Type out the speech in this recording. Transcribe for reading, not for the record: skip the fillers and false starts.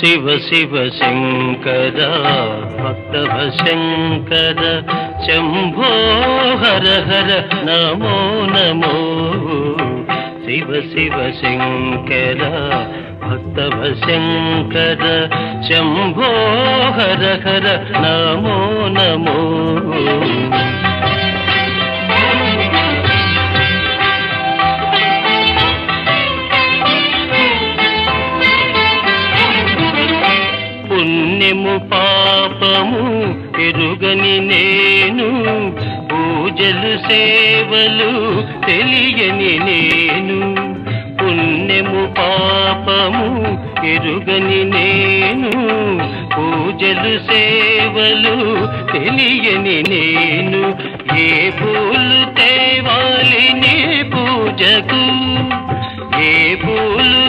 శివ శివ శంకర భక్తవ శంకర శంభో హర హర నమో నమో శివ శివ శంకర భక్తవ శంకర శంభో హర హర నమో నమో పుణ్యము పాపము ఎరుగని నేను పూజలు సేవలు తెలియని నేను పుణ్యము పాపము ఎరుగని నేను పూజలు సేవలు తెలియని నేను ఏ పూలు తేవాలి నీ పూజకు ఏ పూలు